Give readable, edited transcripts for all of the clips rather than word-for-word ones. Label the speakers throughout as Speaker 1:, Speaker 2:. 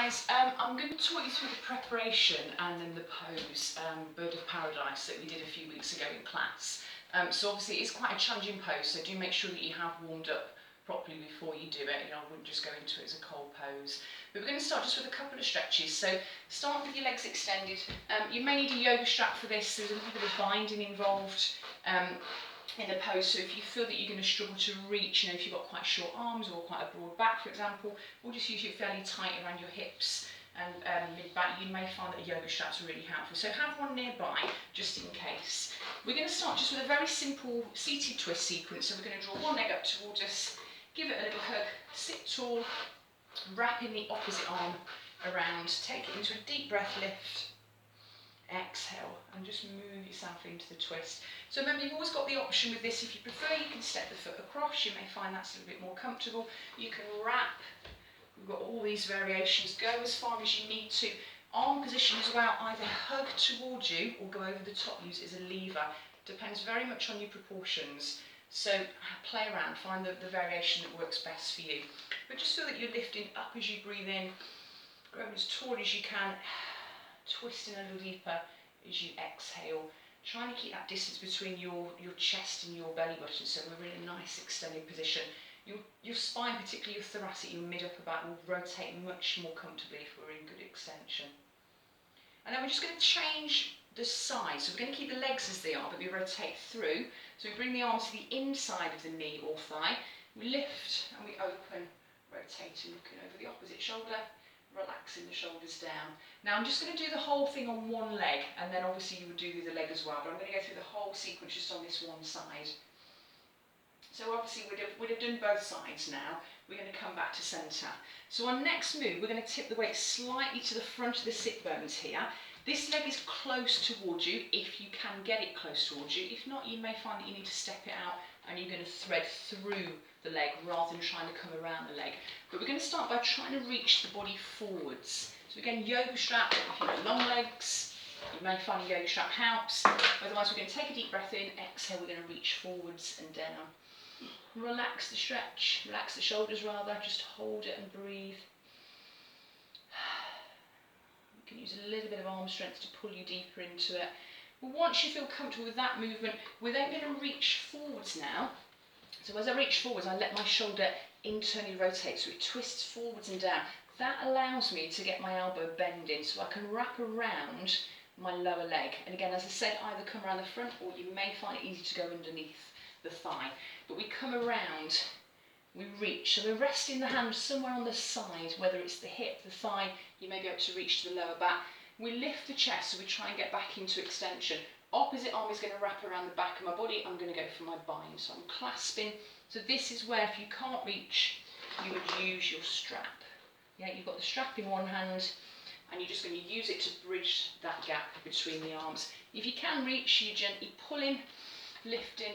Speaker 1: guys, I'm going to talk you through the preparation and then the pose, Bird of Paradise, that we did a few weeks ago in class. So obviously it is quite a challenging pose, so do make sure that you have warmed up properly before you do it. I wouldn't just go into it as a cold pose. But we're going to start just with a couple of stretches. So start with your legs extended. You may need a yoga strap for this. There's a little bit of binding involved in the pose, so if you feel that you're going to struggle to reach, if you've got quite short arms or quite a broad back, for example, or just use it fairly tight around your hips and mid-back, you may find that a yoga strap's really helpful. So have one nearby, just in case. We're going to start just with a very simple seated twist sequence. So we're going to draw one leg up towards us, give it a little hug, sit tall, wrapping the opposite arm around, take it into a deep breath, lift, exhale, and just move yourself into the twist. So remember, you've always got the option with this. If you prefer, you can step the foot across. You may find that's a little bit more comfortable. You can wrap. We've got all these variations. Go as far as you need to. Arm position as well. Either hug towards you or go over the top. Use it as a lever. Depends very much on your proportions. So play around. Find the variation that works best for you. But just feel that you're lifting up as you breathe in. Growing as tall as you can. Twisting a little deeper as you exhale. Trying to keep that distance between your chest and your belly button, so we're in a nice extended position. Your spine, particularly your thoracic, your mid-upper back, will rotate much more comfortably if we're in good extension. And then we're just going to change the side. So we're going to keep the legs as they are, but we rotate through. So we bring the arms to the inside of the knee or thigh. We lift and we open, rotating, looking over the opposite shoulder. Relaxing the shoulders down. Now I'm just going to do the whole thing on one leg, and then obviously you would do the other leg as well, but I'm going to go through the whole sequence just on this one side. So obviously we'd have done both sides now. We're going to come back to centre. So our next move, we're going to tip the weight slightly to the front of the sit bones here. This leg is close towards you, if you can get it close towards you. If not, you may find that you need to step it out and you're going to thread through the leg rather than trying to come around the leg. But we're going to start by trying to reach the body forwards. So again, yoga strap, if you've got long legs, you may find a yoga strap helps. Otherwise, we're going to take a deep breath in, exhale, we're going to reach forwards and down. Relax the stretch, relax the shoulders rather, just hold it and breathe. You can use a little bit of arm strength to pull you deeper into it. But once you feel comfortable with that movement, we're then going to reach forwards now. So as I reach forwards, I let my shoulder internally rotate, so it twists forwards and down. That allows me to get my elbow bending, so I can wrap around my lower leg. And again, as I said, either come around the front, or you may find it easy to go underneath the thigh. But we come around, we reach, so we're resting the hand somewhere on the side, whether it's the hip, the thigh, you may be able to reach to the lower back. We lift the chest, so we try and get back into extension. Opposite arm is going to wrap around the back of my body. I'm going to go for my bind, so I'm clasping. So this is where, if you can't reach, you would use your strap. Yeah, you've got the strap in one hand, and you're just going to use it to bridge that gap between the arms. If you can reach, you're gently pulling, lifting,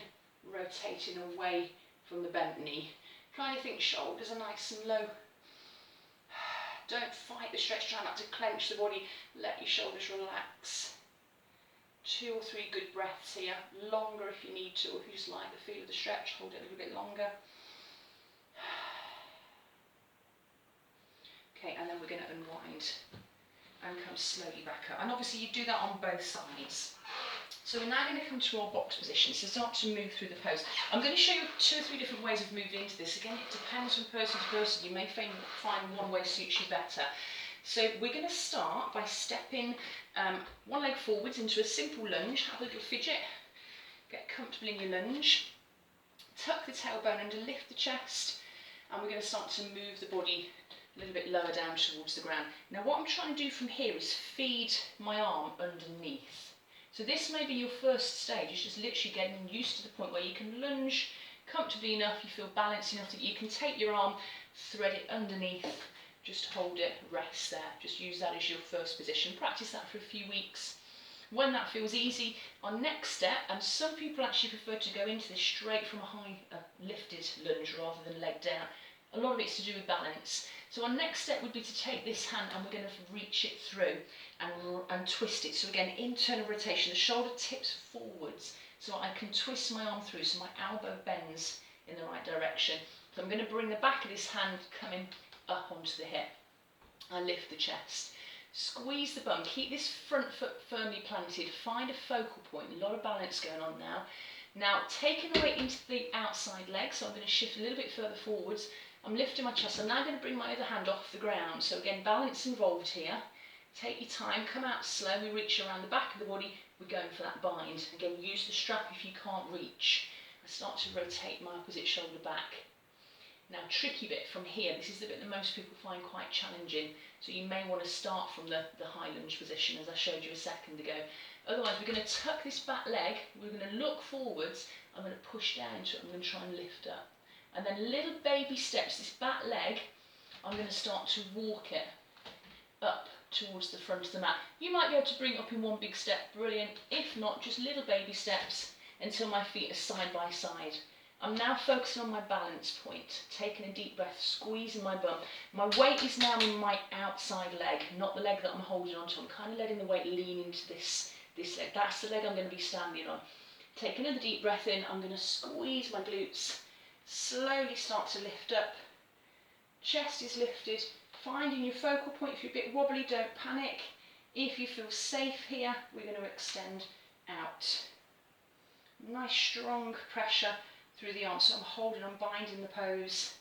Speaker 1: rotating away from the bent knee. Trying to think shoulders are nice and low. Don't fight the stretch, try not to clench the body. Let your shoulders relax. 2 or 3 good breaths here, longer if you need to, or if you just like the feel of the stretch, hold it a little bit longer. Okay, and then we're going to unwind and come slowly back up. And obviously you do that on both sides. So we're now going to come to our box position, so start to move through the pose. I'm going to show you 2 or 3 different ways of moving into this. Again, it depends from person to person. You may find one way suits you better. So we're going to start by stepping one leg forwards into a simple lunge. Have a little fidget. Get comfortable in your lunge. Tuck the tailbone under, lift the chest. And we're going to start to move the body a little bit lower down towards the ground. Now what I'm trying to do from here is feed my arm underneath. So this may be your first stage. It's just literally getting used to the point where you can lunge comfortably enough, you feel balanced enough that you can take your arm, thread it underneath. Just hold it, rest there. Just use that as your first position. Practice that for a few weeks. When that feels easy, our next step, and some people actually prefer to go into this straight from a high lifted lunge rather than leg down. A lot of it's to do with balance. So our next step would be to take this hand and we're going to reach it through and twist it. So again, internal rotation, the shoulder tips forwards so I can twist my arm through so my elbow bends in the right direction. So I'm going to bring the back of this hand coming up onto the hip. I lift the chest. Squeeze the bum, keep this front foot firmly planted, find a focal point, a lot of balance going on now. Now taking the weight into the outside leg, so I'm going to shift a little bit further forwards. I'm lifting my chest, I'm now going to bring my other hand off the ground, so again balance involved here. Take your time, come out slow, we reach around the back of the body, we're going for that bind. Again, use the strap if you can't reach. I start to rotate my opposite shoulder back. Now, tricky bit from here, this is the bit that most people find quite challenging, so you may want to start from the high lunge position as I showed you a second ago. Otherwise, we're going to tuck this back leg, we're going to look forwards, I'm going to push down into it, I'm going to try and lift up. And then little baby steps, this back leg, I'm going to start to walk it up towards the front of the mat. You might be able to bring it up in one big step, brilliant. If not, just little baby steps until my feet are side by side. I'm now focusing on my balance point, taking a deep breath, squeezing my bum. My weight is now in my outside leg, not the leg that I'm holding onto. I'm kind of letting the weight lean into this leg. That's the leg I'm going to be standing on. Take another deep breath in. I'm going to squeeze my glutes, slowly start to lift up. Chest is lifted. Finding your focal point. If you're a bit wobbly, don't panic. If you feel safe here, we're going to extend out. Nice strong pressure through the arms, so I'm holding, I'm binding the pose.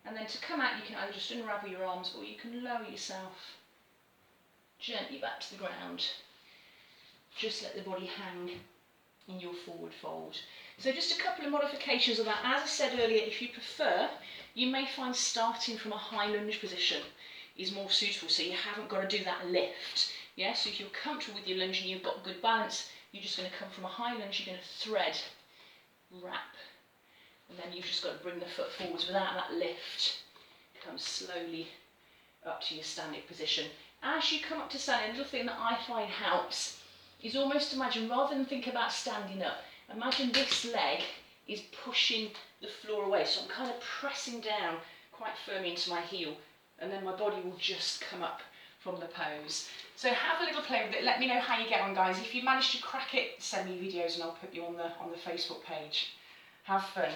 Speaker 1: And then to come out, you can either just unravel your arms or you can lower yourself gently back to the ground. Just let the body hang in your forward fold. So just a couple of modifications of that. As I said earlier, if you prefer, you may find starting from a high lunge position is more suitable, so you haven't got to do that lift. Yeah, so if you're comfortable with your lunge and you've got good balance, you're just going to come from a high lunge, you're going to thread, wrap, and then you've just got to bring the foot forwards without that lift. Come slowly up to your standing position. As you come up to standing, a little thing that I find helps is almost imagine, rather than think about standing up, imagine this leg is pushing the floor away. So I'm kind of pressing down quite firmly into my heel, and then my body will just come up from the pose. So have a little play with it. Let me know how you get on, guys. If you manage to crack it, send me videos and I'll put you on the Facebook page. Have fun.